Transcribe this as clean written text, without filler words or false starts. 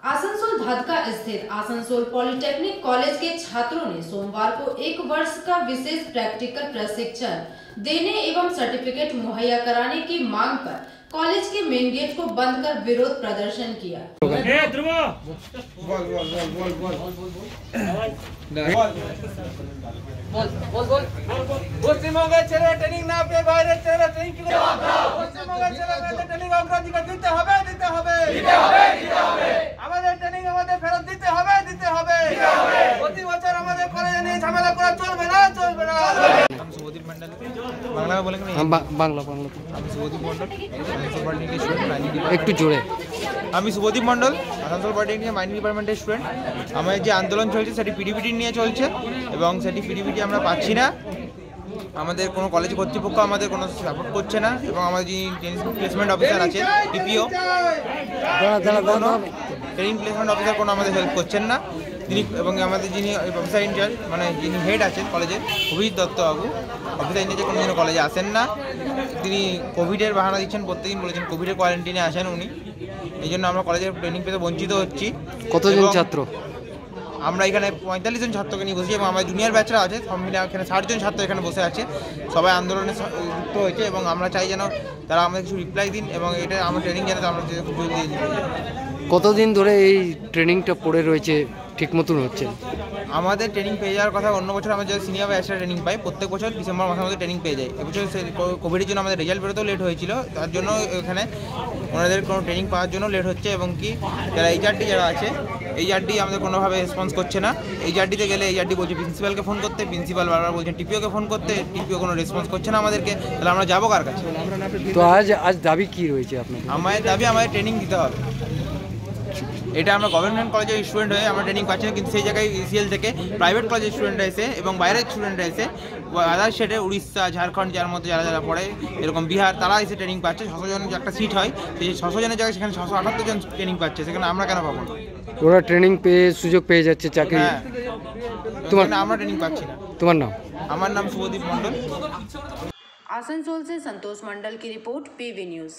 आसनसोल धदका स्थित Asansol polytechnic college के छात्रों ने सोमवार को 1 वर्ष का विशेष प्रैक्टिकल प्रशिक्षण देने एवं सर्टिफिकेट मुहैया कराने की मांग पर कॉलेज के मेन गेट को बंद कर विरोध प्रदर्शन किया। একটু জোরে। আমি শুভদীপ মন্ডল, আসানসোল পলিটেকনিক মাইনিং ডিপার্টমেন্টের স্টুডেন্ট। আমাদের যে আন্দোলন চলছে সেটি পিডিপিটি নিয়ে চলছে এবং সেটি পিডিপিটি আমরা পাচ্ছি না। আমাদের কোনো কলেজ কর্তৃপক্ষ আমাদের কোনো সাপোর্ট করছে না এবং আমাদের যিনি প্লেসমেন্ট অফিসার আছেন টিপিও ট্রেনিং প্লেসমেন্ট অফিসার কোনো আমাদের হেল্প করছেন না তিনি, এবং আমাদের যিনি অফিসার ইনচার্জ মানে যিনি হেড আছেন কলেজের অভিজিৎ দত্তবাবু, অফিসার ইনচার্জে কোনোদিনও কলেজে আসেন না। তিনি কোভিডের বাহানা দিচ্ছেন, প্রত্যেকদিন বলেছেন কোভিডের কোয়ারেন্টিনে আসেন উনি। এই জন্য আমরা কলেজের ট্রেনিং পেতে বঞ্চিত হচ্ছি। কতজন ছাত্র? আমরা এখানে 45 জন ছাত্রকে নিয়ে বসেছি এবং আমার জুনিয়র ব্যাচরা আছে, সব মিলে এখানে 60 জন ছাত্র এখানে বসে আছে। সবাই আন্দোলনে যুক্ত হয়েছে এবং আমরা চাই যেন তারা আমাদের কিছু রিপ্লাই দিন এবং এটা আমার ট্রেনিং যেন আমরা খুব জলদি। কতদিন ধরে এই ট্রেনিংটা পড়ে রয়েছে, ঠিক মতন হচ্ছে? আমাদের ট্রেনিং পেয়ে যাওয়ার কথা। অন্য বছর আমরা যারা সিনিয়র ব্যাচরা ট্রেনিং পাই, প্রত্যেক বছর ডিসেম্বর মাসের মধ্যে ট্রেনিং পেয়ে যায়। এবছর কোভিডের জন্য আমাদের রেজাল্ট বেরোতেও লেট হয়েছিল, তার জন্য এখানে ওনাদের কোনো ট্রেনিং পাওয়ার জন্য লেট হচ্ছে এবং কি যারা এইচআরডি যারা আছে এইচআরডি আমাদের কোনোভাবে রেসপন্স করছে না। এইচআরডিতে গেলে এইচআরডি বলছে প্রিন্সিপালকে ফোন করতে, প্রিন্সিপাল বারবার বলছেন টিপিওকে ফোন করতে, টিপিও কোনো রেসপন্স করছে না আমাদেরকে। তাহলে আমরা যাবো কার কাছে? তো আজ দাবি কি রয়েছে আপনার? আমাদের দাবি আমাদের ট্রেনিং দিতে হবে। এটা আমরা গভর্নমেন্ট কলেজের স্টুডেন্ট হয়ে আমরা ট্রেনিং পাচ্ছি না, কিন্তু সেই জায়গায় ইসিএল থেকে প্রাইভেট কলেজের স্টুডেন্টরা এসে এবং বাইরের স্টুডেন্টরা এসে আদার স্টেটে উড়িষ্যা, ঝাড়খণ্ড যার মধ্যে যারা যারা পড়ে এরকম বিহার, তারা এসে ট্রেনিং পাচ্ছে। 600 জন যে একটা সিট হয়, সেই 600 জনের জায়গায় সেখানে 678 জন ট্রেনিং পাচ্ছে, সেখানে আমরা কেন পাবো না? ওরা ট্রেনিং পেয়ে সুযোগ পেয়ে যাচ্ছে চাকরি। তোমার আমরা ট্রেনিং পাচ্ছি না। তোমার নাম? আমার নাম শুভদীপ মন্ডল। आसनसोल से संतोष मंडल की रिपोर्ट, पीवी न्यूज।